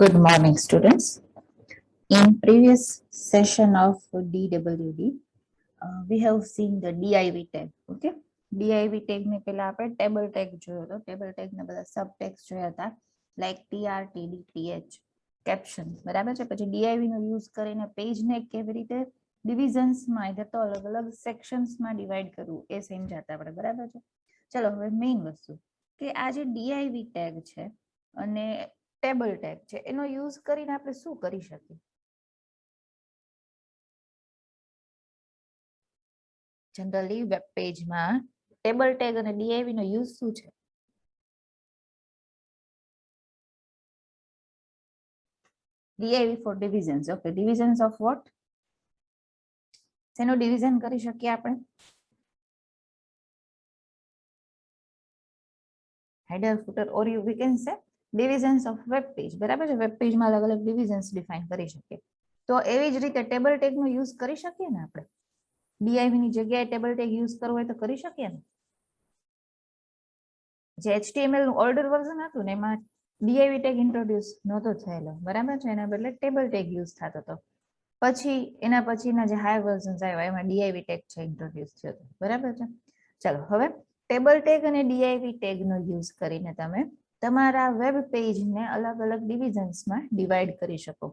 Good morning, students. In previous session of DWD, we have seen the div tag. Okay, div tag ને પેલા આપણે table tag જોયો હતો. Table tag ને બધા sub tags જોયા હતા, like tr, td, th, caption. બરાબર છે. પછી div નો યુઝ કરીને પેજ ને કેવી રીતે ડિવિઝન્સ માં એટલે તો અલગ અલગ સેક્શન્સ માં ડિવાઈડ કરવું એ સમજાતા આપણે. બરાબર છે. ચલો હવે મેઇન વસ્તુ કે આ જે div tag છે અને ટેબલ ટેગ છે એનો યુઝ કરીને આપણે શું કરી શકીએ? જનરલી વેબ પેજમાં ટેબલ ટેગ અને div નો યુઝ શું છે? div for divisions. Okay, divisions of what? શેનો ડિવિઝન કરી શકીએ આપણે? header, footer, or we can say divisions of web page. બરાબર છે. વેબ પેજમાં અલગ અલગ ડિવિઝન્સ ડિફાઇન કરી શકીએ. તો એવી જ રીતે ટેબલ ટેગ નો યુઝ કરી શકીએ ને આપણે? div ની જગ્યાએ ટેબલ ટેગ યુઝ કરવો હોય તો કરી શકીએ ને? જે HTML નું ઓલ્ડર વર્ઝન હતું ને એમાં div ટેગ ઇન્ટ્રોડ્યુસ નહોતો થયેલો. બરાબર છે. એના બદલે ટેબલ ટેગ યુઝ થતો હતો. પછી એના પછીના જે હાયર વર્ઝન્સ આવ્યા એમાં div ટેગ છે ઇન્ટ્રોડ્યુસ થયો હતો. બરાબર છે. ચલો હવે ટેબલ ટેગ અને div ટેગ નો યુઝ કરીને તમે તમારા વેબ પેજને અલગ અલગ ડિવિઝન્સમાં ડિવાઈડ કરી શકો.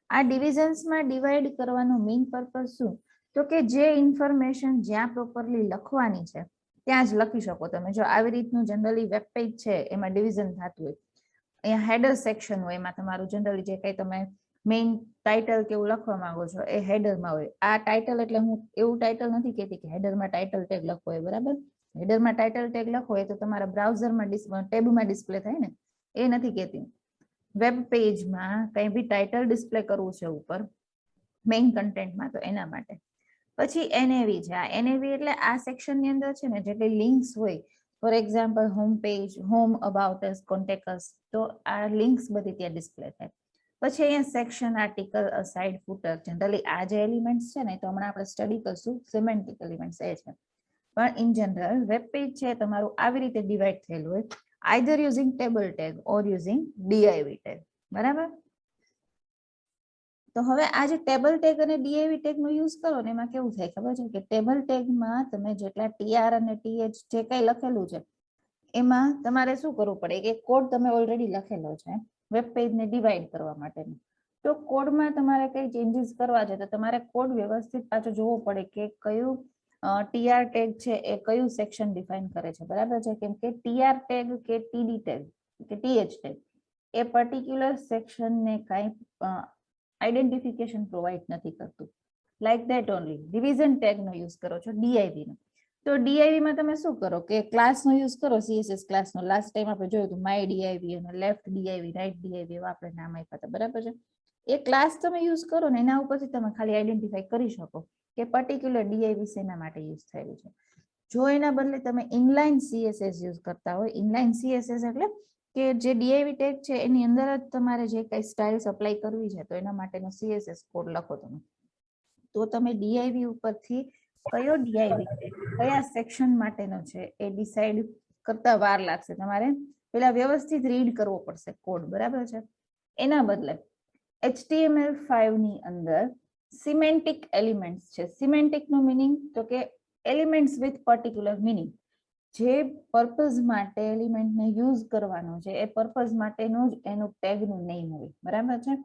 આ ડિવિઝન્સમાં ડિવાઈડ કરવાનો મેઇન પર્પઝ શું? તો કે જે ઇન્ફોર્મેશન જ્યાં પ્રોપરલી લખવાની છે ત્યાં જ લખી શકો તમે. જો આવી રીતનું જનરલી વેબ પેજ છે એમાં ડિવિઝન થતું હોય, અહીંયા હેડર સેક્શન હોય એમાં તમારું જનરલી જે કંઈ તમે મેઇન ટાઇટલ કે એવું લખવા માંગો છો એ હેડરમાં હોય. આ ટાઇટલ એટલે હું એવું ટાઇટલ નથી કહેતી કે હેડરમાં ટાઇટલ ટેગ લખવો હોય. બરાબર, હેડરમાં ટાઇટલ ટેગ લખવો હોય તો તમારા બ્રાઉઝરમાં ટેબમાં ડિસ્પ્લે થાય ને, એ નથી કહેતી. વેબ પેજમાં કંઈ બી ટાઇટલ ડિસ્પ્લે કરવું છે ઉપર મેઇન કન્ટેન્ટમાં તો એના માટે. પછી NAV છે. આ NAV એટલે આ સેક્શનની અંદર છે ને જેટલી લિંક્સ હોય, for example home page, home, about us, contact us, તો આ લિંક્સ બધી ત્યાં ડિસ્પ્લે થાય. પછી અહીંયા section, article, aside, footer, generally આ જે એલિમેન્ટ્સ છે ને તો હમણાં આપણે સ્ટડી કરશું સિમેન્ટિક એલિમેન્ટ્સ એ છે. પણ ઇન જનરલ વેબ પેજ છે તમારું આવી રીતે ડિવાઈડ થયેલું હોય, આઈધર યુઝિંગ ટેબલ ટેગ ઓર યુઝિંગ div ટેગ. બરાબર. તો હવે આ જે ટેબલ ટેગ અને div ટેગ નો યુઝ કરો ને એમાં કેવું થાય ખબર છે કે ટેબલ ટેગમાં તમે જેટલા tr અને th જે કઈ લખેલું છે એમાં તમારે શું કરવું પડે કે કોડ તમે ઓલરેડી લખેલો છે વેબ પેજને ડિવાઈડ કરવા માટેનો. તો કોડમાં તમારે કઈ ચેન્જીસ કરવા છે તો તમારે કોડ વ્યવસ્થિત પાછો જોવો પડે કે કયું tr ટેગ છે એ કયું સેક્શન ડિફાઇન કરે છે. બરાબર છે. કેમ કે tr ટેગ કે td ટેગ કે th ટેગ એ પર્ટિક્યુલર સેક્શનને કઈ આઈડેન્ટિફિકેશન પ્રોવાઈડ નથી કરતું. Like that only division tag નો યુઝ કરો છો div નો. તો div માં તમે શું કરો કે ક્લાસ નો યુઝ કરો, CSS ક્લાસ નો. લાસ્ટ ટાઈમ આપણે જોયું હતું માય div અને લેફ્ટ div, રાઈટ div એવા આપણે નામ આપ્યા હતા. બરાબર છે. એ ક્લાસ તમે યુઝ કરો ને એના ઉપરથી તમે ખાલી આઈડેન્ટિફાઈ કરી શકો કે પર્ટિક્યુલર div શેના માટે યુઝ થયેલું છે. જો એના બદલે તમે ઇનલાઇન CSS યુઝ કરતા હોય, ઇનલાઇન CSS એટલે કે જે div ટેગ છે એની અંદર જ તમારે જે કઈ સ્ટાઇલ્સ અપ્લાય કરવી છે તો એના માટેનો CSS કોડ લખો તમે. તો તમે div ઉપરથી કયો div ટેગ કયા સેક્શન માટેનો છે એ ડિસાઈડ કરતા વાર લાગશે. તમારે પેલા વ્યવસ્થિત રીડ કરવો પડશે કોડ. બરાબર છે. એના બદલે HTML5 ની અંદર સિમેન્ટિક એલિમેન્ટ્સ છે. સિમેન્ટિક નો મીનિંગ તો કે એલિમેન્ટ્સ વિથ પર્ટિક્યુલર મીનિંગ. જે પર્પઝ માટે એલિમેન્ટને યુઝ કરવાનો છે એ પર્પઝ માટેનું જ એનું ટેગનું નેમ હોય. બરાબર છે.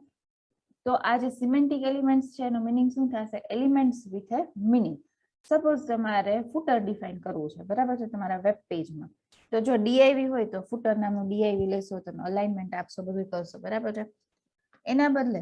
તો આ જે સિમેન્ટિક એલિમેન્ટ્સ છે એનો મીનિંગ શું થશે? Elements with a meaning. Suppose તમારે ફૂટર ડિફાઇન કરવું છે. બરાબર છે. તમારા વેબ પેજમાં તો જો div હોય તો ફૂટર નામનું div લેશો, તમે અલાઇનમેન્ટ આપશો, બધું કરશો. બરાબર છે. એના બદલે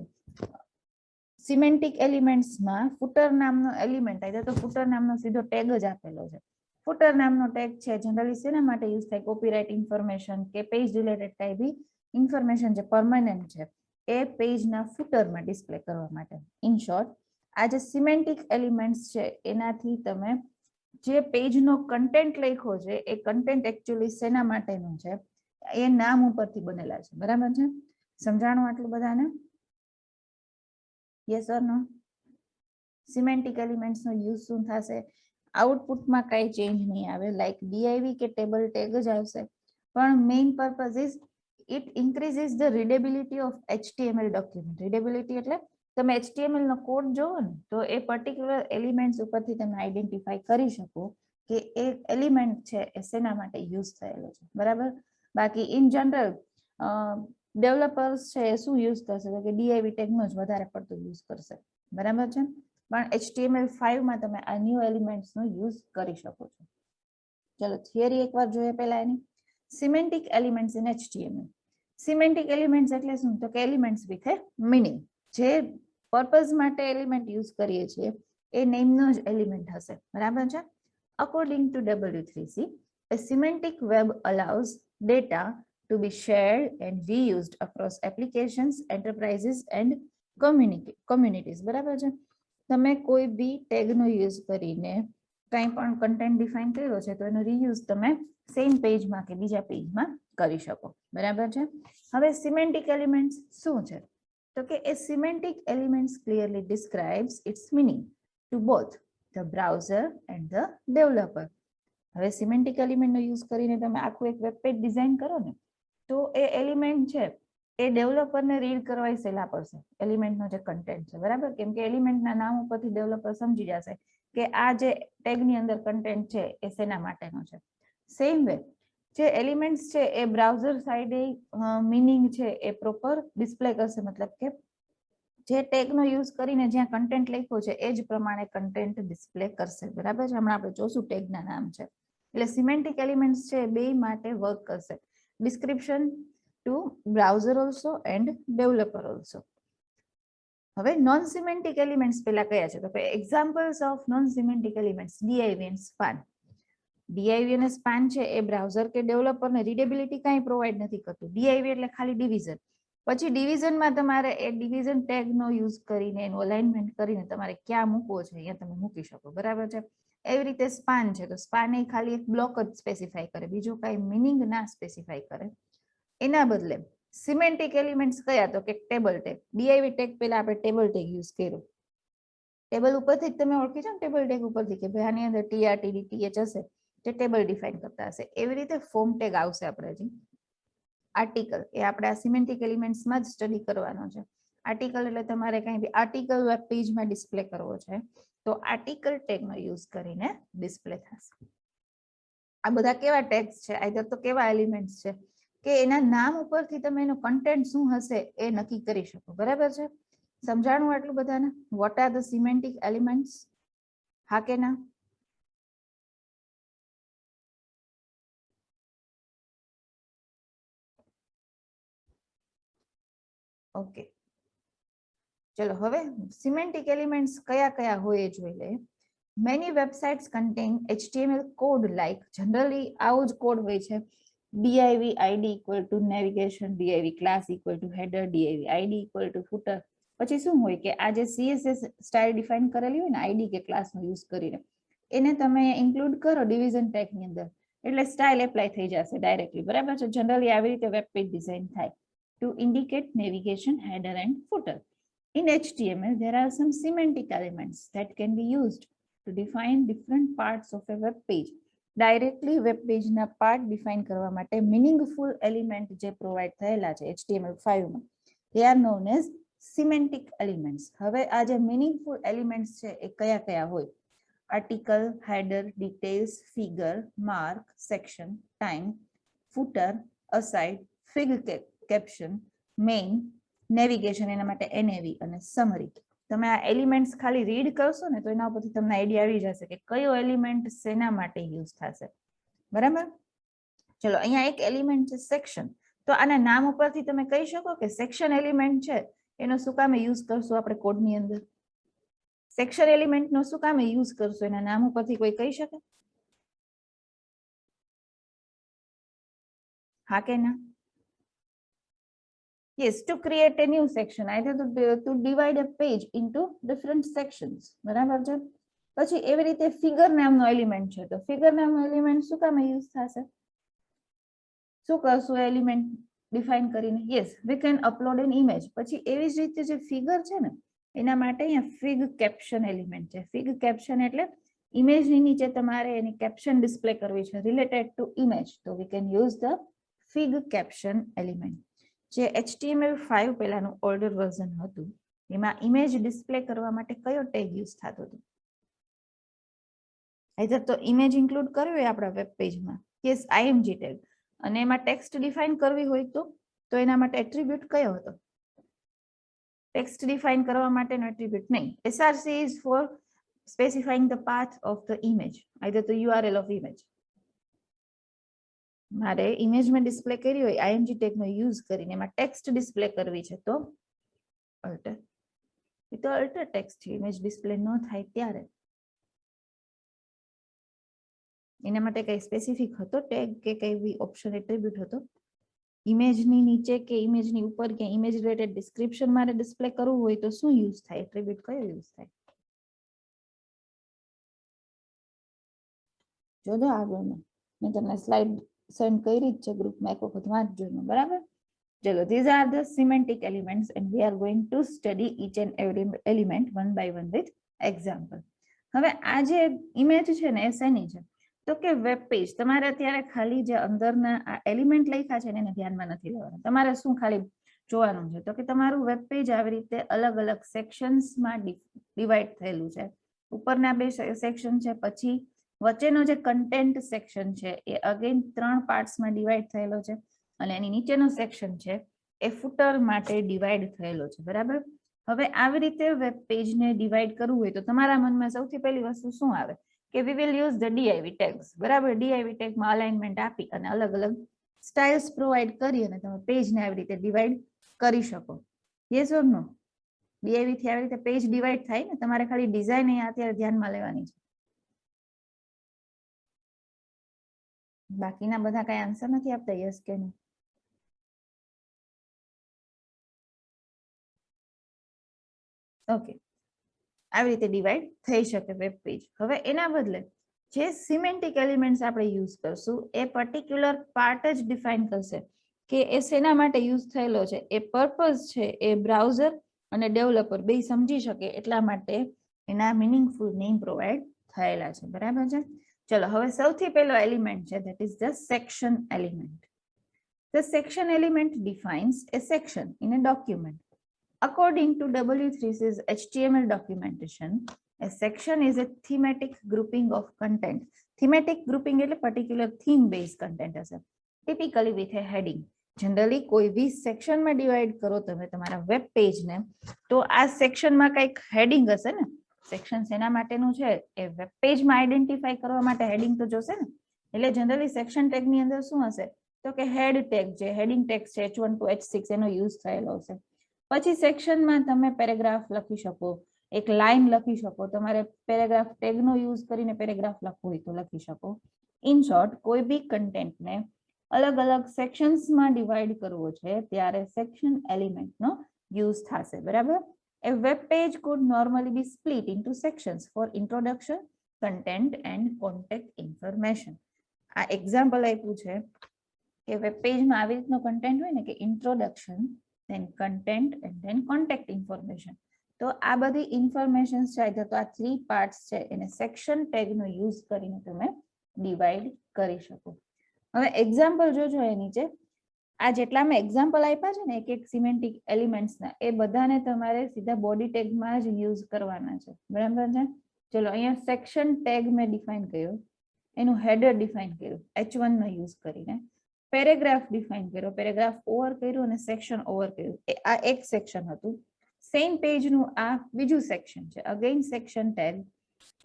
સિમેન્ટિક એલિમેન્ટ્સમાં ફૂટર નામનો એલિમેન્ટ આવે તો ફૂટર નામનો સીધો ટેગ જ આપેલો છે. ફૂટર નામનો ટેગ છે જનરલી શેના માટે યુઝ થાય? કોપીરાઇટ ઇન્ફોર્મેશન કે પેજ રિલેટેડ કઈ બી ઇન્ફોર્મેશન જે પરમાનન્ટ છે એ પેજના ફૂટરમાં ડિસ્પ્લે કરવા માટે. ઇન શોર્ટ, આ જે સિમેન્ટિક એલિમેન્ટ્સ છે એનાથી તમે જે પેજનો કન્ટેન્ટ લખ્યો છે એ કન્ટેન્ટ એકચ્યુઅલી શેના માટેનું છે એ નામ ઉપરથી બનેલા છે. બરાબર છે. સમજાણું આટલું બધાને? Yes or no? Semantic elements નો યુઝ શું થશે? આઉટપુટમાં કઈ ચેન્જ નહીં આવે, લાઈક div કે ટેબલ ટેગ જ આવશે. પણ main purpose is it increases the readability of HTML document. Readability એટલે તમે HTML નો કોડ જોવો ને તો એ પર્ટિક્યુલર એલિમેન્ટ્સ ઉપરથી તમે આઈડેન્ટિફાઈ કરી શકો કે એ એલિમેન્ટ છે એ શેના માટે યુઝ થયેલો છે, બરાબર. બાકી ઇન જનરલ ડેવલપર્સ છે એ શું યુઝ કરશે કે DIV ટેગનો જ વધારે પડતો યુઝ કરશે, બરાબર છે. પણ HTML5 માં તમે આ ન્યૂ એલિમેન્ટ્સનો યુઝ કરી શકો છો. ચલો થિયરી એકવાર જોઈએ પહેલા એની. Semantic elements in HTML. Semantic elements એટલે શું તો કે એલિમેન્ટ્સ વિથ એ મીનિંગ. જે પર્પઝ માટે એલિમેન્ટ યુઝ કરીએ છીએ એ નેમનો જ એલિમેન્ટ હશે, બરાબર છે. According to W3C, a semantic web allows data to be shared and reused across applications, enterprises and communities. બરાબર છે. તમે કોઈ બી ટેગનો યુઝ કરીને કંઈ પણ કન્ટેન્ટ ડિફાઇન કર્યો છે તો એનો રીયુઝ તમે સેમ પેજમાં કે બીજા પેજમાં કરી શકો, બરાબર છે. હવે સિમેન્ટિક એલિમેન્ટ્સ શું છે તો કે એ semantic elements clearly describes its meaning to both the browser and the developer. હવે સિમેન્ટિક એલિમેન્ટનો યુઝ કરીને તમે આખું એક વેબ પેજ ડિઝાઇન કરો ને તો એ એલિમેન્ટ છે એ ડેવલપરને રીડ કરવા સહેલા પડશે એલિમેન્ટનો જે કન્ટેન્ટ છે, બરાબર. કેમ કે એલિમેન્ટના નામ ઉપરથી ડેવલપર સમજી જશે કે આ જે ટેગની અંદર કન્ટેન્ટ છે એ શેના માટેનો છે. સેમ વે જે એલિમેન્ટ્સ છે એ બ્રાઉઝર સાઇડે મીનિંગ છે એ પ્રોપર ડિસ્પ્લે કરશે, મતલબ કે જે ટેગનો યુઝ કરીને જ્યાં કન્ટેન્ટ લખ્યો છે એ જ પ્રમાણે કન્ટેન્ટ ડિસ્પ્લે કરશે, બરાબર છે. હમણાં આપણે જોશું ટેગના નામ છે. એટલે સિમેન્ટિક એલિમેન્ટ્સ છે બે માટે વર્ક કરશે, description to browser also and developer also. હવે નોન સિમેન્ટિક એલિમેન્ટ્સ પેલા કયા છે તો કે examples of non semantic elements DIV and span. DIV અને સ્પાન છે એ બ્રાઉઝર કે ડેવલપરને રીડેબિલિટી કાંઈ પ્રોવાઈડ નથી કરતું. DIV એટલે ખાલી ડિવિઝન. પછી ડિવિઝનમાં તમારે એ ડિવિઝન ટેગનો યુઝ કરીને એનું અલાઇનમેન્ટ કરીને તમારે ક્યાં મૂકવો છે અહીંયા તમે મૂકી શકો, બરાબર છે. એવી રીતે સ્પાન છે તો સ્પાન એ ખાલી એક બ્લોક જ સ્પેસિફાઈ કરે, બીજું કાંઈ મિનિંગ ના સ્પેસિફાઈ કરે. એના બદલે સિમેન્ટિક એલિમેન્ટ્સ કયા તો કે ટેબલ ટેગ. DIV ટેગ પહેલા આપણે ટેબલ ટેગ યુઝ કર્યો. ટેબલ ઉપરથી જ તમે ઓળખી જાઓ ટેબલ ટેગ ઉપરથી કે ભાઈ આની અંદર TR TD TH હશે જે ટેબલ ડિફાઇન કરતા હશે. એવી રીતે ફોર્મ ટેગ આવશે આપણે હજી. આર્ટિકલ એ આપણે આ સિમેન્ટિક એલિમેન્ટ્સમાં જ સ્ટડી કરવાનો છે. આર્ટિકલ એટલે તમારે કંઈ બી આર્ટિકલ વેબ પેજમાં ડિસ્પ્લે કરવો છે તો આર્ટિકલ ટેગનો યુઝ કરીને ડિસ્પ્લે થશે. આ બધા કેવા ટેગ્સ છે, આઈધર તો કેવા એલિમેન્ટ્સ છે કે એના નામ ઉપરથી તમે એનું કન્ટેન્ટ શું હશે એ નક્કી કરી શકો, બરાબર છે. સમજાણું આટલું બધાને? What are the semantic elements? હા કે ના? ઓકે ચલો હવે સિમેન્ટિક એલિમેન્ટ્સ કયા કયા હોય એ જોઈ લઈએ. Many websites contain HTML code like generally આવો જ કોડ હોય છે div id equal to navigation, div class equal to header, div id equal to footer. પછી શું હોય કે આ જે CSS સ્ટાઇલ ડિફાઇન કરેલી હોય ને id કે ક્લાસનો યુઝ કરીને એને તમે ઇન્ક્લુડ કરો ડિવિઝન ટેગની અંદર એટલે સ્ટાઇલ એપ્લાય થઈ જશે ડાયરેક્ટલી, બરાબર છે. જનરલી આવી રીતે વેબ પેજ ડિઝાઇન થાય to indicate navigation, header and footer. In HTML, there are some semantic elements that can be used to define different parts of a web page. Directly web page na part define કરવા માટે meaningful element જે provide થયેલા છે HTML5 માં they are known as semantic elements. હવે આ જે meaningful elements છે એ કયા કયા હોય? Article, header, details, figure, mark, section, time, footer, aside, fig caption, main, navigation એના માટે NAV અને સમરી. તમે આ એલિમેન્ટ્સ ખાલી રીડ કરશો ને તો એના ઉપરથી તમને આઈડિયા આવી જશે કે કયો એલિમેન્ટ શેના માટે યુઝ થશે, બરાબર. ચલો અહીંયા એક એલિમેન્ટ છે સેક્શન, તો આના નામ ઉપરથી તમે કહી શકો કે સેક્શન એલિમેન્ટ છે એનો શું કામે યુઝ કરશું આપણે કોડની અંદર? સેક્શન એલિમેન્ટનો શું કામે યુઝ કરશું એના નામ ઉપરથી કોઈ કહી શકે? હા કે ના? Yes, to create a new section, either to divide a page into different sections, બરાબર છે. પછી એવી રીતે ફિગર નામનો એલિમેન્ટ છે તો ફિગર નામનો એલિમેન્ટ શું કામ યુઝ થશે? શું કરશું એલિમેન્ટ ડિફાઇન કરીને? Yes, we can upload an image. પછી એવી જ રીતે જે ફિગર છે ને એના માટે અહીંયા ફિગ કેપ્શન એલિમેન્ટ છે. ફિગ કેપ્શન એટલે ઇમેજની નીચે તમારે એની કેપ્શન ડિસ્પ્લે કરવી છે રિલેટેડ ટુ ઇમેજ તો we can use the fig caption element. જે HTML5 પહેલાનું ઓલ્ડર વર્ઝન હતું એમાં ઇમેજ ડિસ્પ્લે કરવા માટે કયો ટેગ યુઝ થતો હતો? આઈધર તો ઇમેજ ઇન્ક્લુડ કરવી હોય આપણા વેબ પેજમાં, યસ IMG ટેગ, અને એમાં ટેક્સ્ટ ડિફાઇન કરવી હોય તો એના માટે એટ્રીબ્યુટ કયો હતો? ટેક્સ્ટ ડિફાઇન કરવા માટેનો એટ્રીબ્યુટ નહીં. SRC is four specifying the path of the image, either the URL of image. મારે ઇમેજમાં ડિસ્પ્લે કરી હોય IMG ટેગનો યુઝ કરીને એમાં ટેક્સ્ટ ડિસ્પ્લે કરવી છે તો અલ્ટર. એ તો અલ્ટર ટેક્સ્ટ છે, ઇમેજ ડિસ્પ્લે ન થાય ત્યારે. એના માટે કઈ સ્પેસિફિક હતો ટેગ કે કઈ ઓપ્શન એટ્રીબ્યુટ હતો? ઇમેજની નીચે કે ઇમેજની ઉપર કે ઇમેજ રિલેટેડ ડિસ્ક્રિપ્શન મારે ડિસ્પ્લે કરવું હોય તો શું યુઝ થાય? એટ્રીબ્યુટ કયો યુઝ થાય? જોજો આગળમાં મેં તમને સ્લાઇડ સેન્ડ કરી જ છે ગ્રુપમાં, એક વખત વાંચજો એમાં, બરાબર? ચલો, these are the semantic elements and we are going to study each and every element one by one with example. હવે આ જે ઇમેજ છે ને એ શેની છે? તો કે વેબ પેજ. તમારે અત્યારે ખાલી જે અંદરના આ એલિમેન્ટ લખ્યા છે ને એને ધ્યાનમાં નથી લેવાના. તમારે શું ખાલી જોવાનું છે તો કે તમારું વેબ પેજ આવી રીતે અલગ અલગ સેક્શન્સમાં ડિવાઈડ થયેલું છે. ઉપરના 2 સેક્શન છે, પછી વચ્ચેનો જે કન્ટેન્ટ સેક્શન છે એ અગેન 3 પાર્ટ્સમાં ડિવાઈડ થયેલો છે, અને એની નીચેનો સેક્શન છે એ ફૂટર માટે ડિવાઈડ થયેલો છે, બરાબર? હવે આવી રીતે વેબ પેજને ડિવાઈડ કરવું હોય તો તમારા મનમાં સૌથી પહેલી વસ્તુ શું આવે કે we will use the div tags, બરાબર? div ટેગમાં અલાઇનમેન્ટ આપી અને અલગ અલગ સ્ટાઇલ્સ પ્રોવાઈડ કરી અને તમે પેજને આવી રીતે ડિવાઈડ કરી શકો. Yes or no? div થી આવી રીતે પેજ ડિવાઈડ થાય ને. તમારે ખાલી ડિઝાઇન અહીંયા અત્યારે ધ્યાનમાં લેવાની છે. બાકીના બધા કઈ આન્સર નથી આપતા, યસ કે નો? ઓકે, આવી રીતે ડિવાઈડ થઈ શકે વેબ પેજ. હવે એના બદલે જે સિમેન્ટિક એલિમેન્ટ્સ આપણે યુઝ કરશું એ પર્ટિક્યુલર પાર્ટ જ ડિફાઇન કરશે કે એ શેના માટે યુઝ થયેલો છે. એ પર્પઝ છે એ બ્રાઉઝર અને ડેવલપર બે સમજી શકે એટલા માટે એના મિનિંગફુલ નેમ પ્રોવાઈડ થયેલા છે, બરાબર છે? ચલો, હવે સૌથી પહેલો એલિમેન્ટ છે that is the section element. The section element defines a section in a document. According to W3C's HTML documentation, a section is a thematic grouping of content. Thematic grouping એટલે particular theme based content હશે, typically with a heading. Generally કોઈ બી સેક્શનમાં divide કરો તમે તમારા web પેજને તો આ સેક્શનમાં કંઈક હેડિંગ હશે ને. સેક્શન એના માટેનું છે એ વેબ પેજમાં આઈડેન્ટિફાઈ કરવા માટે હેડિંગ તો જોશે ને. એટલે જનરલી સેક્શન ટેગની અંદર શું હશે તો કે હેડ ટેગ છે, હેડિંગ ટેગ છે, H1 to H6 એનો યુઝ થયેલો હશે. પછી સેક્શનમાં તમે પેરેગ્રાફ લખી શકો, એક લાઈન લખી શકો. તમારે પેરેગ્રાફ ટેગનો યુઝ કરીને પેરેગ્રાફ લખવું હોય તો લખી શકો. ઇન શોર્ટ, કોઈ બી કન્ટેન્ટને અલગ અલગ સેક્શન્સમાં ડિવાઈડ કરવો છે ત્યારે સેક્શન એલિમેન્ટનો યુઝ થશે, બરાબર? A web page could normally be split into sections for introduction, content and contact information. આ એક્ઝામ્પલ આપ્યું છે કે વેબ પેજમાં આવી રીતનો કન્ટેન્ટ હોય ને કે introduction, then content and then contact information. તો આ બધી ઇન્ફોર્મેશન છે તો આ 3 પાર્ટ્સ છે એને સેક્શન ટેગનો યુઝ કરીને તમે ડિવાઈડ કરી શકો. હવે એક્ઝામ્પલ જોજો એ નીચે. આ જેટલા મેં એક્ઝામ્પલ આપ્યા છે ને એક એક સિમેન્ટિક એલિમેન્ટ્સના, એ બધાને તમારે સીધા બોડી ટેગમાં જ યુઝ કરવાના છે, બરાબર છે? ચલો, અહીંયા સેક્શન ટેગ મેં ડિફાઇન કર્યો, એનું હેડર ડિફાઇન કર્યું H1 નો યુઝ કરીને, પેરેગ્રાફ ડિફાઇન કર્યો, પેરેગ્રાફ ઓવર કર્યું અને સેક્શન ઓવર કર્યું. આ એક સેક્શન હતું. સેમ પેજનું આ બીજું સેક્શન છે, અગેન સેક્શન ટેગ,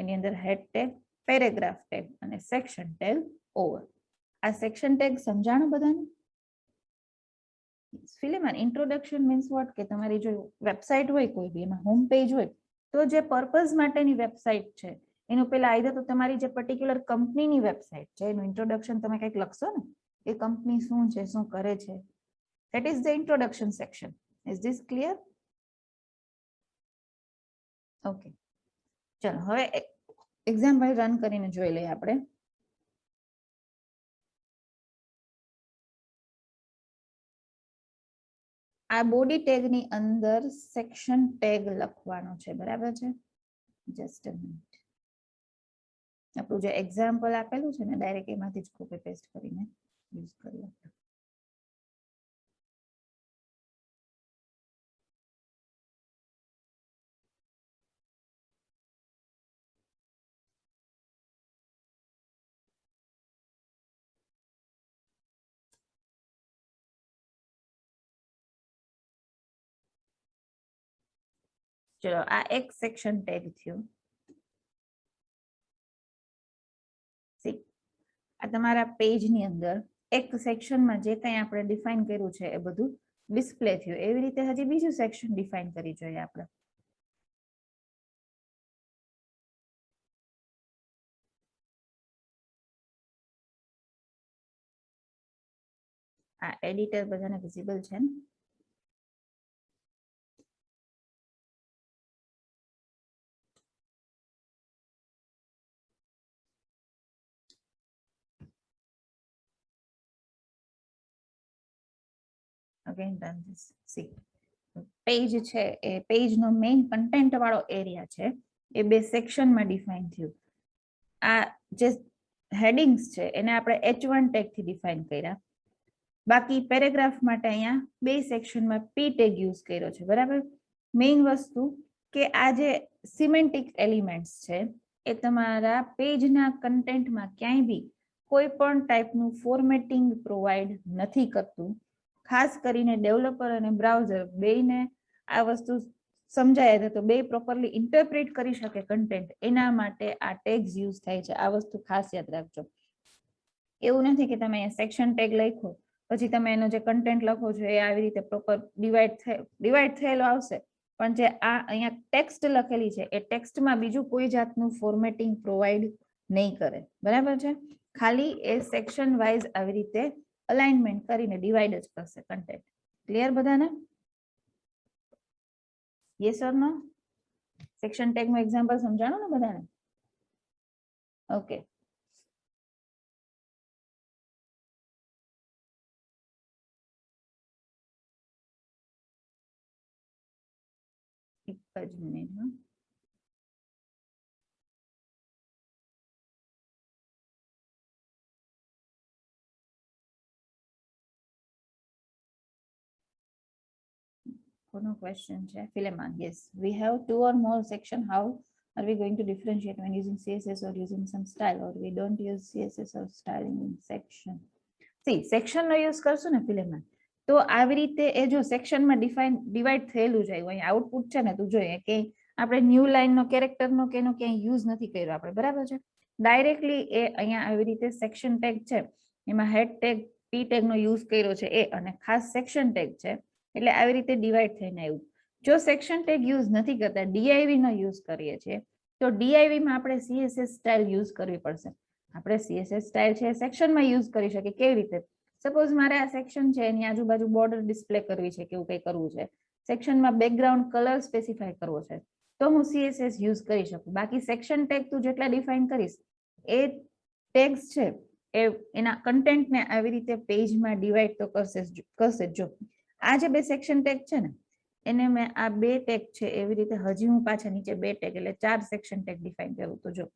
એની અંદર હેડ ટેગ, પેરેગ્રાફ ટેગ અને સેક્શન ટેગ ઓવર. આ સેક્શન ટેગ સમજાણું બધાને? ફિલિમાન, ઇન્ટ્રોડક્શન મીન્સ વોટ કે તમારી જો વેબસાઇટ હોય કોઈ બી એમાં હોમ પેજ હોય તો જે પર્પઝ માટેની વેબસાઇટ છે એનું પેલા આઈધર તો તમારી જે પર્ટિક્યુલર કંપનીની વેબસાઇટ છે એનું ઇન્ટ્રોડક્શન તમે કંઈક લખશો ને, એ કંપની શું છે, શું કરે છે, that is the introduction section. Is this clear? Okay, ચલો હવે એક્ઝામ્પલ રન કરીને જોઈ લઈએ આપણે. આ બોડી ટેગની અંદર સેક્શન ટેગ લખવાનો છે, બરાબર છે? Just a minute. આપણું જે એક્ઝામ્પલ આપેલું છે ને ડાયરેક્ટ એમાંથી જ કોપી પેસ્ટ કરીને યુઝ કરીએ. ચલો આ એક સેક્શન ટેગ થયું. આ તમારા પેજની અંદર એક સેક્શનમાં જે કંઈ આપણે ડિફાઇન કર્યું છે એ બધું ડિસ્પ્લે થયું. એવી રીતે હજી બીજું સેક્શન ડિફાઇન કરી જોઈએ આપણે. આ એડિટર બધાને વિઝિબલ છે ને? Again done this. See, page છે એ પેજનો મેઇન કન્ટેન્ટ વાળો એરિયા છે એ બે સેક્શનમાં ડિફાઇન થયું. આ જે હેડિંગ્સ છે એને આપણે H1 ટેગ થી ડિફાઇન કર્યા. બાકી પેરેગ્રાફ માટે અહીંયા બે સેક્શનમાં P ટેગ યુઝ કર્યો છે. બરાબર. મેઇન વસ્તુ કે આ જે સિમેન્ટિક એલિમેન્ટ્સ છે એ તમારા પેજના કન્ટેન્ટમાં ક્યાંય બી કોઈ પણ ટાઈપનું ફોર્મેટિંગ પ્રોવાઈડ નથી કરતું. ખાસ કરીને ડેવલપર અને બ્રાઉઝર બેયને આ વસ્તુ સમજાય છે તો બે પ્રોપરલી ઇન્ટરપ્રેટ કરી શકે કન્ટેન્ટ, એના માટે આ ટેગ્સ યુઝ થાય છે. આ વસ્તુ ખાસ યાદ રાખજો. એવું નથી કે તમે અહીંયા સેક્શન ટેગ લખો પછી તમે એનો જે કન્ટેન્ટ લખો છો એ આવી રીતે પ્રોપર ડિવાઈડ થયેલો આવશે, પણ જે આ અહીંયા ટેક્સ્ટ લખેલી છે એ ટેક્સ્ટમાં બીજું કોઈ જાતનું ફોર્મેટિંગ પ્રોવાઈડ નહીં કરે. બરાબર છે. ખાલી એ સેક્શન વાઇઝ આવી રીતે અલાઇનમેન્ટ કરીને ડિવાઈડ જ કરશે કન્ટેન્ટ. ક્લિયર બધાને? Yes or no? Section tag નું એક્ઝામ્પલ સમજાણો ને બધાને? ઓકે. એક જ minute. No question, Philemon. Yes, we have two or more section. How are we going to differentiate when using CSS or using some style, or we don't use CSS or styling in section? See, section નો use કરશું ને Philemon, તો આવી રીતે એ જો સેક્શનમાં divide થયેલું છે અહીં આઉટપુટ છે ને તું જોઈએ કે આપણે ન્યૂ લાઈનનો કેરેક્ટરનો કે એનો ક્યાંય યુઝ નથી કર્યો આપણે. બરાબર છે. ડાયરેક્ટલી એ અહીંયા આવી રીતે સેક્શન ટેગ છે એમાં હેડ ટેગ P ટેગનો યુઝ કર્યો છે એ, અને ખાસ સેક્શન ટેગ છે એટલે આવી રીતે ડિવાઈડ થઈને આવ્યું. જો સેક્શન ટેગ યુઝ નથી કરતા, ડીઆઈવી નો યુઝ કરીએ છીએ, તો ડીઆઈવી માં આપણે સીએસએસ સ્ટાઇલ યુઝ કરવી પડશે. આપણે સીએસએસ સ્ટાઇલ છે સેક્શનમાં યુઝ કરી શકીએ. કેવી રીતે? સપોઝ મારે આ સેક્શન છે એની આજુબાજુ બોર્ડર ડિસ્પ્લે કરવી છે કે એવું કંઈ કરવું છે, સેક્શનમાં બેકગ્રાઉન્ડ કલર સ્પેસિફાય કરવો છે, તો હું સીએસએસ યુઝ કરી શકું. બાકી સેક્શન ટેગ તું જેટલા ડિફાઇન કરીશ એ ટેગ્સ છે એ એના કન્ટેન્ટને આવી રીતે પેજમાં ડિવાઈડ તો કરશે. જો આ જે બે સેક્શન ટેગ છે ને એને મેં આ બે ટેગ છે એવી રીતે હજી હું પાછા નીચે બે ટેગ એટલે 4 સેક્શન ટેગ ડિફાઇન કરું. તો જો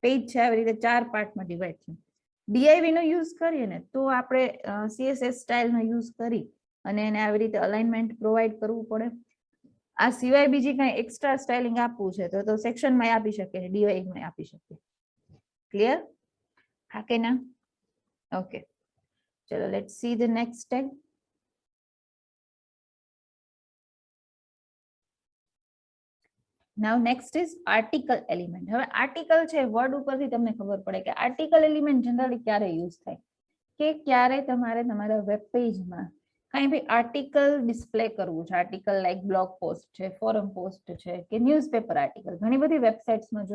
પેજ છે આવી રીતે 4 પાર્ટમાં ડિવાઈડ થયું. ડીઆઈવી નો યુઝ કરીએ ને તો આપણે સીએસએસ સ્ટાઇલ નો યુઝ કરી અને એને આવી રીતે અલાઇનમેન્ટ પ્રોવાઈડ કરવું પડે. આ સિવાય બીજી કઈ એક્સ્ટ્રા સ્ટાઇલિંગ આપવું છે તો સેક્શનમાં આપી શકીએ, ડીઆઈવી માં આપી શકીએ. ક્લિયર? હા કે ના? ઓકે, ચલો let's see the next tag. Now next is article element. હવે આર્ટિકલ છે વર્ડ ઉપરથી તમને ખબર પડે કે આર્ટિકલ એલિમેન્ટ જનરલી ક્યારે યુઝ થાય કે ક્યારે તમારે તમારા વેબ પેજમાં કઈ બી આર્ટિકલ ડિસ્પ્લે કરવું છે. આર્ટિકલ લાઈક બ્લોગ પોસ્ટ છે, ફોરમ પોસ્ટ છે કે ન્યૂઝપેપર આર્ટિકલ. ઘણી બધી વેબસાઇટ્સમાં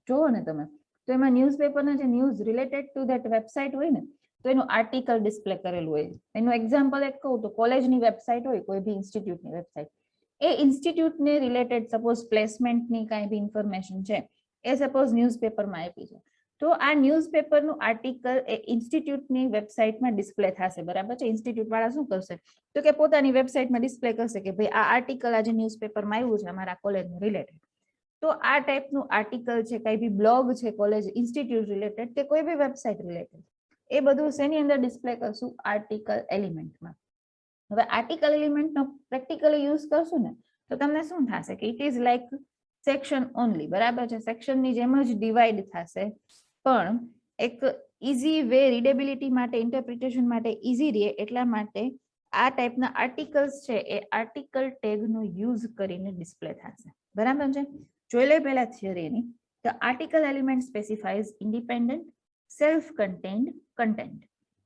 જોવો ને તમે તો એમાં ન્યૂઝપેપરના જે news related to that website હોય ને તો એનું આર્ટિકલ ડિસ્પ્લે કરેલું હોય. એનું એક્ઝામ્પલ એક કહું તો કોલેજની વેબસાઇટ હોય, કોઈ બી ઇન્સ્ટિટ્યૂટની વેબસાઇટ, એ ઇન્સ્ટિટ્યૂટને રિલેટેડ સપોઝ પ્લેસમેન્ટની કાંઈ બી ઇન્ફોર્મેશન છે એ સપોઝ ન્યૂઝપેપરમાં આપી છે, તો આ ન્યૂઝપેપરનું આર્ટિકલ એ ઇન્સ્ટિટ્યૂટની વેબસાઇટમાં ડિસ્પ્લે થશે. બરાબર છે. ઇન્સ્ટિટ્યૂટ વાળા શું કરશે તો કે પોતાની વેબસાઇટમાં ડિસ્પ્લે કરશે કે ભાઈ આ આર્ટિકલ આજે ન્યૂઝપેપરમાં આવ્યું છે અમારા કોલેજને રિલેટેડ. તો આ ટાઈપનું આર્ટિકલ છે, કઈ બી બ્લોગ છે કોલેજ ઇન્સ્ટિટ્યૂટ રિલેટેડ કે કોઈ બી વેબસાઇટ રિલેટેડ, એ બધું શેની અંદર ડિસ્પ્લે કરશું? આર્ટિકલ એલિમેન્ટમાં. હવે આર્ટિકલ એલિમેન્ટનો પ્રેક્ટિકલી યુઝ કરશું ને તો તમને શું થશે કે it is like section only. બરાબર છે. સેક્શનની જેમ જ ડિવાઈડ થશે, પણ એક ઇઝી વે રીડેબિલિટી માટે, ઇન્ટરપ્રિટેશન માટે ઇઝી રહે એટલા માટે આ ટાઈપના આર્ટિકલ્સ છે એ આર્ટિકલ ટેગનો યુઝ કરીને ડિસ્પ્લે થશે. બરાબર છે? જોઈ લે પહેલા થિયરીની. The article element specifies independent, self-contained content.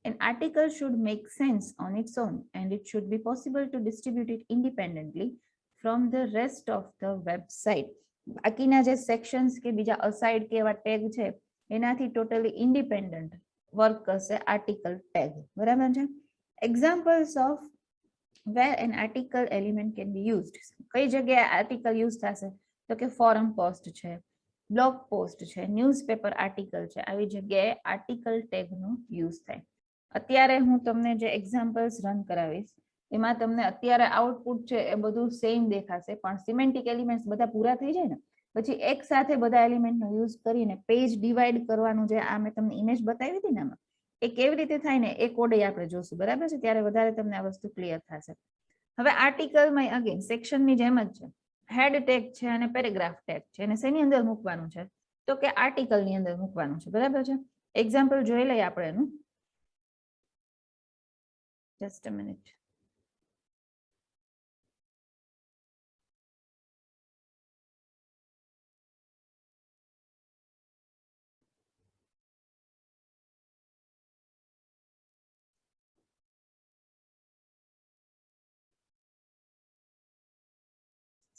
An article should make sense on its own and it should be possible to distribute it independently from the rest of the website. બાકીના જે sections કે બીજા aside કે એવા tag છે એનાથી totally independent work કરશે article tag. બરાબર છે? Examples of where an article element can be used. કઈ જગ્યાએ આર્ટિકલ યુઝ થશે? તો કે ફોરમ પોસ્ટ છે, બ્લોગ પોસ્ટ છે, ન્યૂઝપેપર આર્ટિકલ છે, આવી જગ્યાએ આર્ટિકલ ટેગનો યુઝ થાય. અત્યારે હું તમને જે એક્ઝામ્પલ્સ રન કરાવીશ એમાં તમને અત્યારે આઉટપુટ છે એ બધું સેમ દેખાશે, પણ સિમેન્ટિક એલિમેન્ટ્સ બધા પૂરા થઈ જાય ને પછી એક સાથે બધા એલિમેન્ટનો યુઝ કરીને પેજ ડિવાઈડ કરવાનું જે આ મેં તમને ઇમેજ બતાવી હતી ને આમાં એ કેવી રીતે થાય ને એ કોડ આપણે જોશું. બરાબર છે? ત્યારે વધારે તમને આ વસ્તુ ક્લિયર થશે. હવે આર્ટિકલમાં અગેન સેક્શનની જેમ જ છે, હેડ ટેગ છે અને પેરેગ્રાફ ટેગ છે, અને શેની અંદર મૂકવાનું છે? તો કે આર્ટિકલની અંદર મૂકવાનું છે. બરાબર છે? એક્ઝામ્પલ જોઈ લઈએ આપણે એનું. Just a minute.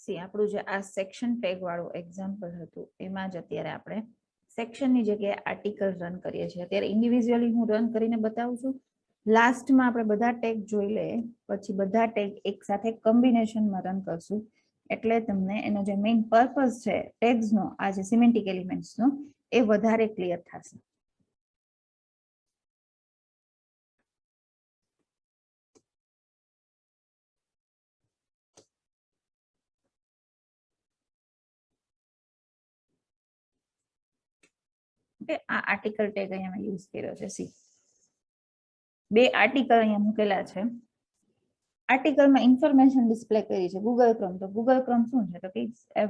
સી આપણું જે આ સેક્શન ટેગ વાળું એક્ઝામ્પલ હતું એમાં જ અત્યારે આપણે સેક્શનની જગ્યાએ આર્ટિકલ રન કરીએ છીએ. અત્યારે ઇન્ડિવિજ્યુઅલી હું રન કરીને બતાવું છું. લાસ્ટમાં આપણે બધા ટેગ જોઈ લઈએ, પછી બધા ટેગ એક સાથે કોમ્બિનેશનમાં રન કરશું એટલે તમને એનો જે મેઇન પર્પઝ છે ટેગ્સનો, આ જે સિમેન્ટિક એલિમેન્ટ્સનો, એ વધારે ક્લિયર થશે. આ આર્ટિકલ ટેગ અહીંયા યુઝ કર્યો છે. સી બે આર્ટિકલ અહીંયા મૂકેલા છે. આર્ટિકલમાં ઇન્ફોર્મેશન ડિસ્પ્લે કરી છે ગૂગલ ક્રોમ. તો ગૂગલ ક્રોમ શું છે? તો કે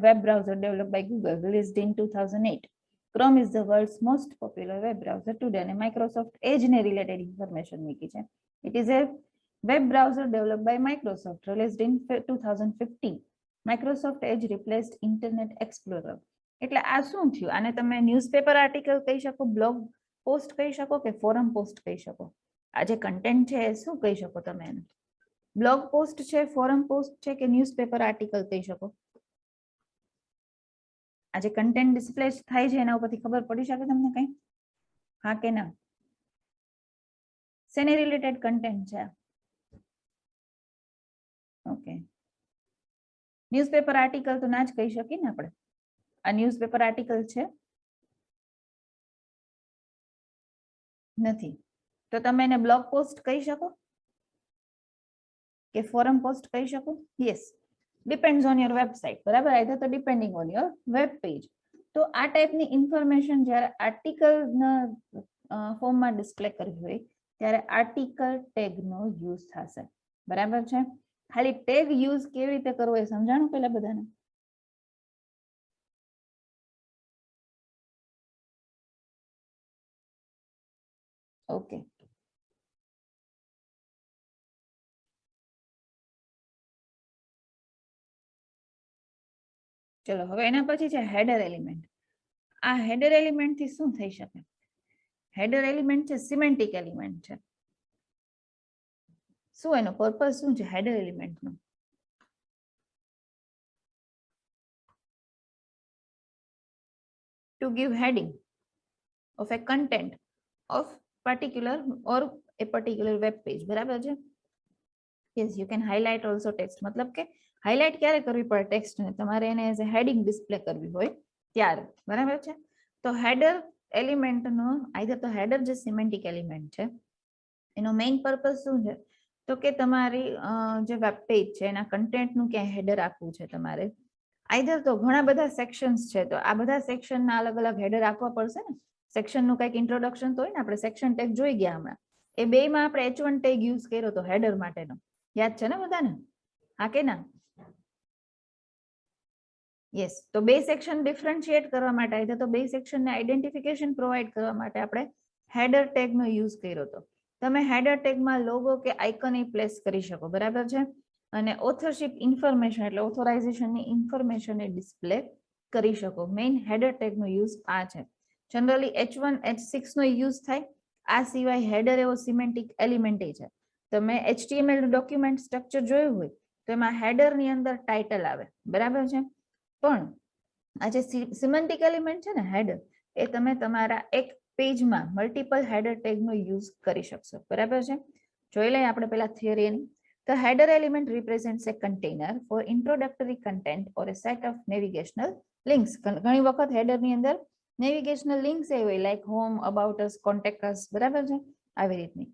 web browser develop by Google, released in 2008. Chrome is the world's most popular web browser today. અને માઇક્રોસોફ્ટ એજને રિલેટેડ ઇન્ફોર્મેશન મૂકી છે. It is a web browser develop by Microsoft, released in 2015. Microsoft Edge replaced Internet Explorer. એટલે આ શું થયું? આને તમે ન્યૂઝપેપર આર્ટિકલ કહી શકો, બ્લોગ પોસ્ટ કહી શકો કે ફોરમ પોસ્ટ કહી શકો. આ જે કન્ટેન્ટ છે એ શું કહી શકો તમે એને? બ્લોગ પોસ્ટ છે, ફોરમ પોસ્ટ છે કે ન્યૂઝપેપર આર્ટિકલ કહી શકો? આ જે કન્ટેન્ટ ડિસ્પ્લે થાય છે એના ઉપરથી ખબર પડી શકે તમને કઈ? હા કે ના? શેને રિલેટેડ કન્ટેન્ટ છે? ઓકે, ન્યૂઝપેપર આર્ટિકલ તો ના જ કહી શકીએ ને આપણે. આ ન્યૂઝપેપર આર્ટિકલ છે? નથી. તો તમે એને બ્લોગ પોસ્ટ કહી શકો કે ફોરમ પોસ્ટ કહી શકો? Yes, depends on your website. બરાબર? આઈધર તો depending on your web page. તો આ ટાઈપની ઇન્ફોર્મેશન જ્યારે આર્ટિકલના ફોર્મમાં ડિસ્પ્લે કરવી હોય ત્યારે આર્ટિકલ ટેગનો યુઝ થશે. બરાબર છે? ખાલી ટેગ યુઝ કેવી રીતે કરવો એ સમજાણું પેલા બધાને? ઓકે, ચલો હવે એના પછી છે હેડર એલિમેન્ટ. આ હેડર એલિમેન્ટ થી શું થઈ શકે? હેડર એલિમેન્ટ છે સિમેન્ટિક એલિમેન્ટ છે. શું એનો પર્પસ શું છે header એલિમેન્ટનો? To give heading of a content of particular or a particular web page. બરાબર છે? Yes, you can highlight also text. મતલબ કે હાઇલાઇટ ક્યારે કરવી પડે ટેક્સ્ટ ને? તમારે એને એઝ અ હેડિંગ ડિસ્પ્લે કરવી હોય ત્યારે. બરાબર છે? તો હેડર એલિમેન્ટનો આઈધર તો હેડર જે સિમેન્ટિક એલિમેન્ટ છે એનો મેઇન પર્પસ શું છે? તો કે તમારી જે વેબ પેજ છે એના કન્ટેન્ટનું ક્યાંય હેડર આપવું છે તમારે. આઈધર તો ઘણા બધા સેક્શન્સ છે તો આ બધા સેક્શનના અલગ અલગ હેડર આપવા પડશે ને. સેક્શનનું કંઈક ઇન્ટ્રોડક્શન તો હોય ને, આપણે સેક્શન ટેગ જોઈ ગયા હમણાં. એ બેમાં આપણે H1 ટેગ યુઝ કર્યો તો હેડર માટેનો. યાદ છે ને બધાને? હા કે ના? યસ. તો બે સેક્શન ડિફરન્શિએટ કરવા માટે આઈધર તો બે સેક્શનને આઈડેન્ટિફિકેશન પ્રોવાઈડ કરવા માટે આપણે હેડર ટેગનો યુઝ કર્યો હતો. તમે હેડર ટેગમાં લોગો કે આઇકન પ્લેસ કરી શકો, બરાબર છે, અને ઓથરશિપ ઇન્ફોર્મેશન એટલે ઓથોરાઇઝેશનની ઇન્ફોર્મેશન ડિસ્પ્લે કરી શકો. મેઇન હેડર ટેગનો યુઝ આ છે. જનરલી H1 H6 નો યુઝ થાય. આ સિવાય હેડર એવો સિમેન્ટિક એલિમેન્ટ છે. તમે HTML ડોક્યુમેન્ટ સ્ટ્રક્ચર જોયું હોય તો એમાં હેડર ની અંદર ટાઇટલ આવે, બરાબર છે, પણ આ જે સિમેન્ટિક એલિમેન્ટ છે ને હેડર, એ તમે તમારા એક પેજમાં મલ્ટિપલ હેડર ટેગનો યુઝ કરી શકશો, બરાબર છે. જોઈ લઈએ આપણે પેલા theory. The header element represents a container for introductory content or a set of navigational links. ઘણી વખત હેડર ની અંદર નેવિગેશનલ લિંક્સ એ હોય, like home, about us, contact us, બરાબર છે, આવી રીતની.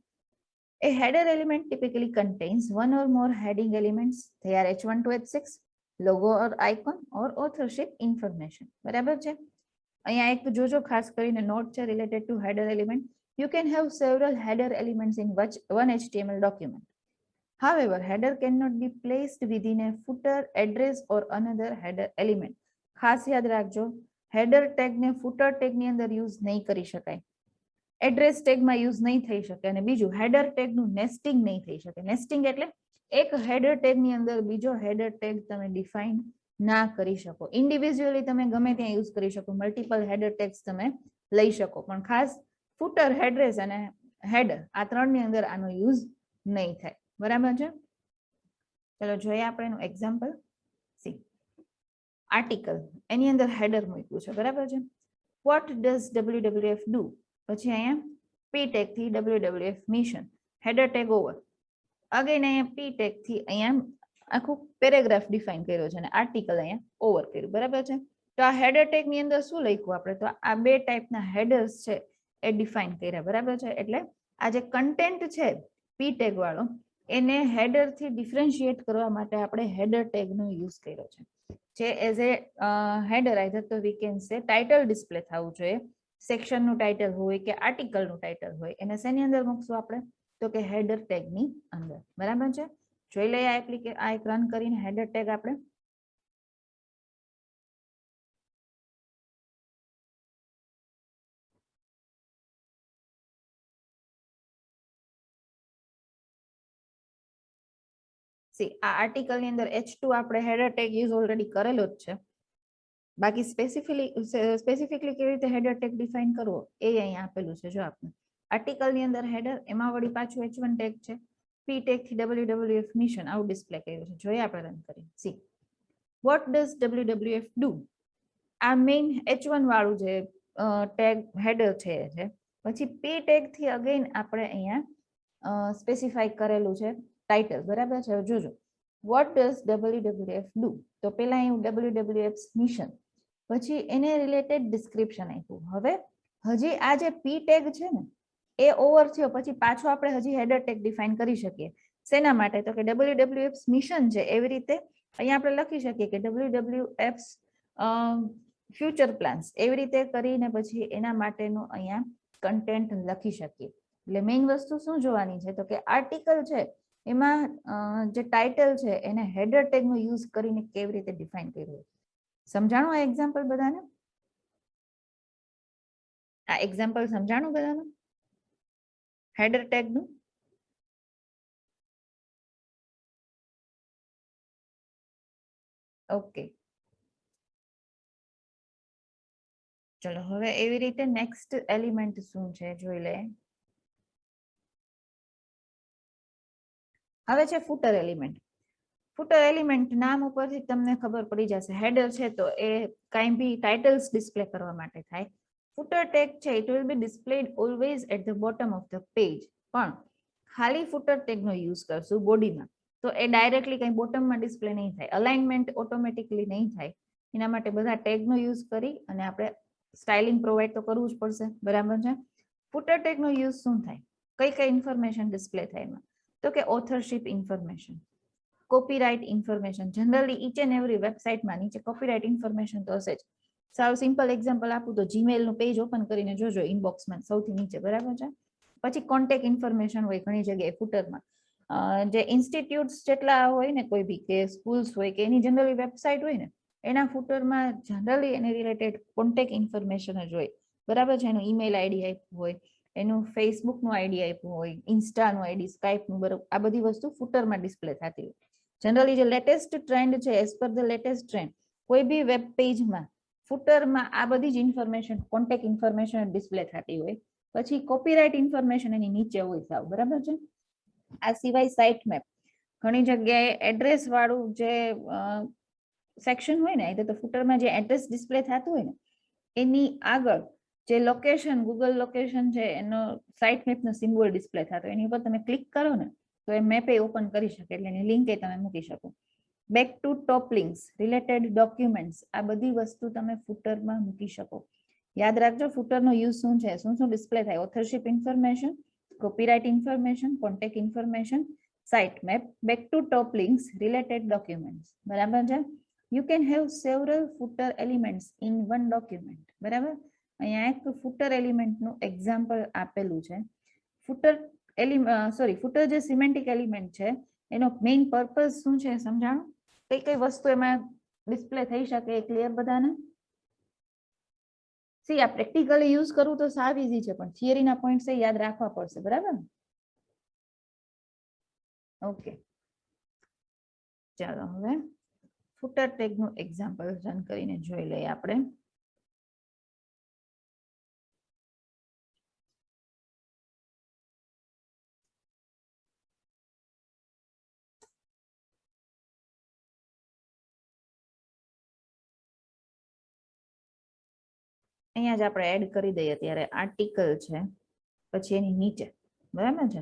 A header element typically contains one or more heading elements. They are H1 to H6, logo or icon or authorship information, બરાબર છે. અહીંયા એક જોજો ખાસ કરીને નોટ છે related to header element. You can have several header elements in one HTML document. However, header cannot be placed within a footer, address or another header element. ખાસ યાદ રાખજો, હેડર ટેગ ને ફૂટર ટેગ ની અંદર use નહીં કરી શકાય, address ટેગમાં use નહીં થઈ શકે, અને બીજું હેડર ટેગ નું નેસ્ટિંગ નહીં થઈ શકે. નેસ્ટિંગ એટલે એક હેડર ટેગ ની અંદર બીજો હેડર ટેગ તમે ડિફાઇન ના કરી શકો. ઇન્ડિવિજ્યુઅલી તમે ગમે ત્યાં યુઝ કરી શકો, મલ્ટિપલ હેડર ટેગ્સ તમે લઈ શકો, પણ ખાસ ફૂટર, એડ્રેસ અને હેડર આ ત્રણની અંદર આનો યુઝ નહીં થાય, બરાબર છે. ચલો જોઈએ આપણે એનું એક્ઝામ્પલ. સી આર્ટિકલ, એની અંદર હેડર મૂક્યું છે, બરાબર છે. વોટ ડઝ WWF ડુ, પછી અહીંયા પી ટેગ થી WWF mission, header tag over, again અહીંયા પી ટેગ થી અહીંયા આખું પેરેગ્રાફ ડિફાઇન કર્યો છે અને આર્ટિકલ અહીંયા ઓવર કર્યું, બરાબર છે. તો આ હેડર ટેગ ની અંદર શું લખ્યું આપણે, તો આ બે ટાઈપના હેડર્સ છે એ ડિફાઇન કર્યા, બરાબર છે. એટલે આ જે કન્ટેન્ટ છે પી ટેગ વાળો, એને હેડર થી ડિફરન્શિએટ કરવા માટે આપણે હેડર ટેગ નો યુઝ કર્યો છે. જે એઝ એ હેડર આઈધર તો we can say title display થવું જોઈએ, સેક્શન નું ટાઇટલ હોય કે આર્ટિકલ નું ટાઇટલ હોય, એને શેની અંદર મૂકશું આપણે, તો કે હેડર ટેગ ની અંદર, બરાબર છે. જોઈ લઈએ આ એક રન કરીને હેડર ટેગ આપણે. આ આર્ટિકલ ની અંદર H2 આપણે હેડર ટેગ યુઝ ઓલરેડી કરેલો જ છે. બાકી સ્પેસિફિકલી કેવી રીતે હેડર ટેગ ડિફાઇન કરવો એ અહીંયા આપેલું છે. જો આપણે આર્ટિકલ ની અંદર હેડર, એમાં વળી પાછું H1 ટેગ છે, પી ટેગ થી WWF મિશન આવું ડિસ્પ્લે કર્યું છે. જોઈએ આપણે રન કરી. See what does WWF do, આ મેઇન H1 વાળું જે ટેગ હેડર છે. પછી પી ટેગ થી અગેન આપણે અહીંયા સ્પેસિફાઈ કરેલું છે ટાઇટલ, બરાબર છે. જોજો વોટ ડઝ WWF ડુ, તો પેલા અહીં WWF મિશન, પછી એને રિલેટેડ ડિસ્ક્રિપ્શન આપ્યું. હવે હજી આ જે પી ટેગ છે ને એ ઓવર થયો પછી પાછો આપણે હજી હેડર ટેગ ડિફાઇન કરી શકીએ. શેના માટે, તો કે WWF મિશન છે એવી રીતે અહીંયા આપણે લખી શકીએ કે WWF ફ્યુચર પ્લાન્સ, એવી રીતે કરીને પછી એના માટેનું અહીંયા કન્ટેન્ટ લખી શકીએ. એટલે મેઇન વસ્તુ શું જોવાની છે, તો કે આર્ટિકલ છે એમાં જે ટાઇટલ છે એને હેડર ટેગ નો યુઝ કરીને કેવી રીતે ડિફાઇન કર્યું. સમજાણું આ એક્ઝામ્પલ બધાને? આ એક્ઝામ્પલ સમજાણું બધાને હેડર ટેગ નું? ઓકે, ચલો હવે એવી રીતે નેક્સ્ટ એલિમેન્ટ શું છે જોઈ લે. હવે છે ફૂટર એલિમેન્ટ. ફૂટર એલિમેન્ટ નામ ઉપરથી તમને ખબર પડી જશે, હેડર છે તો એ કાંઈ બી ટાઇટલ્સ ડિસ્પ્લે કરવા માટે થાય. ફૂટર ટેગ છે it will be displayed always at the bottom of the page, પણ ખાલી ફૂટર ટેગ નો યુઝ કરશું બોડીમાં તો એ ડાયરેક્ટલી કઈ બોટમમાં ડિસ્પ્લે નહીં થાય, અલાઇનમેન્ટ ઓટોમેટિકલી નહીં થાય. એના માટે બધા ટેગ નો યુઝ કરી અને આપણે સ્ટાઇલિંગ પ્રોવાઈડ તો કરવું જ પડશે, બરાબર છે. ફૂટર ટેગ નો યુઝ શું થાય, કઈ કઈ ઇન્ફોર્મેશન ડિસ્પ્લે થાય એમાં, તો કે authorship information, copyright information. Generally each and every વેબસાઇટમાં નીચે કોપીરાઇટ ઇન્ફોર્મેશન તો હશે જ. સાવ સિમ્પલ એક્ઝામ્પલ આપું તો જીમેલ નું પેજ ઓપન કરીને જોજો, ઇનબોક્સમાં સૌથી નીચે, બરાબર છે. પછી કોન્ટેક્ટ ઇન્ફોર્મેશન હોય ઘણી જગ્યાએ ફૂટરમાં. જે ઇન્સ્ટિટ્યુટ્સ જેટલા હોય ને કોઈ બી, કે સ્કૂલ્સ હોય કે એની જનરલી વેબસાઇટ હોય ને એના ફૂટરમાં જનરલી એને રિલેટેડ કોન્ટેક્ટ ઇન્ફોર્મેશન જ હોય, બરાબર છે. એનું ઈમેલ આઈડી આપ્યું હોય, એનું ફેસબુક નું આઈડી આપ્યું હોય, ઇન્સ્ટા નું આઈડી, સ્કાઇપ નું, બરોબર, આ બધી વસ્તુ ફૂટરમાં ડિસ્પ્લે થતી હોય. જનરલી જે લેટેસ્ટ ટ્રેન્ડ છે, as per the latest trend, કોઈ બી વેબ પેજમાં ફૂટરમાં આ બધી જ ઇન્ફોર્મેશન, કોન્ટેક્ટ ઇન્ફોર્મેશન ડિસ્પ્લે થતી હોય. પછી કોપીરાઇટ ઇન્ફોર્મેશન એની નીચે હોય સાવ, બરાબર છે. આ સિવાય સાઇટ મેપ, ઘણી જગ્યાએ એડ્રેસ વાળું જે સેક્શન હોય ને, તો ફૂટરમાં જે એડ્રેસ ડિસ્પ્લે થતું હોય ને, એની આગળ જે લોકેશન, ગૂગલ લોકેશન છે, એનો સાઇટ મેપનો સિમ્બોલ ડિસ્પ્લે થતો, એની ઉપર તમે ક્લિક કરો ને તો એ મેપ એ ઓપન કરી શકે, એટલે એની લિંક એ તમે મૂકી શકો. Back to top links, related documents, આ બધી વસ્તુ તમે ફૂટરમાં મૂકી શકો. યાદ રાખજો ફૂટરનો યુઝ શું છે, શું શું ડિસ્પ્લે થાય: authorship information, copyright information, contact information, site map, back to top links, related documents, બરાબર છે. You can have several footer elements in one document, બરાબર. અહીંયા એક ફૂટર એલિમેન્ટનું એક્ઝામ્પલ આપેલું છે. ફૂટર ફૂટર જે સિમેન્ટિક એલિમેન્ટ છે, એનો મેઇન પર્પઝ શું છે સમજાણું? કઈ કઈ વસ્તુ એમાં ડિસ્પ્લે થઈ શકે એ ક્લિયર બધાને? સી, આ પ્રેક્ટિકલી યુઝ કરવું તો સાવ ઈઝી છે, પણ થિયરીના પોઈન્ટ્સ એ યાદ રાખવા પડશે, બરાબર? ઓકે, ચાલો હવે ફૂટર ટેગનું એક્ઝામ્પલ રન કરીને જોઈ લઈએ આપણે. અહીંયા જ આપણે એડ કરી દઈએ અત્યારે આર્ટિકલ છે, પછી એની નીચે, બરાબર છે,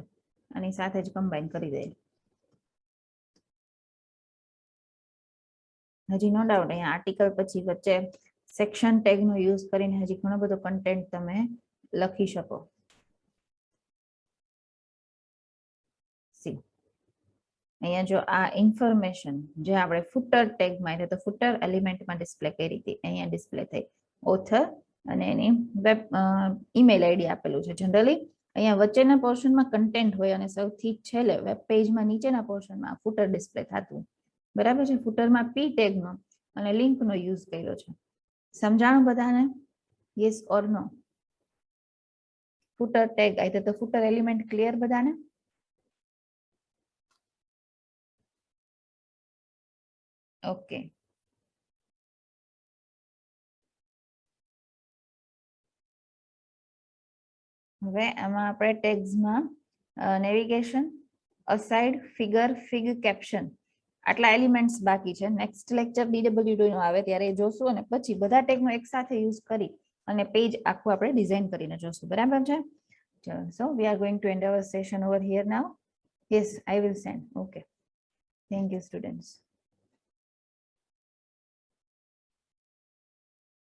આની સાથે જ કમ્બાઈન કરી દઈએ. હજી નો ડાઉટ અહીંયા આર્ટિકલ પછી વચ્ચે સેક્શન ટેગ નો યુઝ કરીને હજી ઘણો બધો કન્ટેન્ટ તમે લખી શકો. સી, અહીંયા જો આ ઇન્ફોર્મેશન જે આપણે ફૂટર ટેગમાં, એટલે તો ફૂટર એલિમેન્ટમાં ડિસ્પ્લે કરી હતી, અહીંયા ડિસ્પ્લે થઈ ઓથર અને એની વેબ ઈમેલ આઈડી આપેલું છે. જનરલી અહીંયા વચ્ચેના પોર્શનમાં કન્ટેન્ટ હોય અને સૌથી છેલ્લે વેબ પેજમાં નીચેના પોર્શનમાં ફૂટર ડિસ્પ્લે થતું, બરાબર છે. ફૂટરમાં પી ટેગનો અને લિંકનો યુઝ કર્યો છે. સમજાણું બધાને? Yes or no? Footer tag આઈ તો ફૂટર એલિમેન્ટ ક્લિયર બધાને? ઓકે, હવે આમાં આપણે ટેગ્સમાં navigation, aside, figure, fig, caption, આટલા એલિમેન્ટ્સ બાકી છે. નેક્સ્ટ લેક્ચર DWD નો આવે ત્યારે જોશું, અને પછી બધા ટેગનો એક સાથે યુઝ કરી અને પેજ આખું આપણે ડિઝાઇન કરીને જોશું, બરાબર છે. So we are going to end our session over here now. Yes, I will send. Okay, thank you students.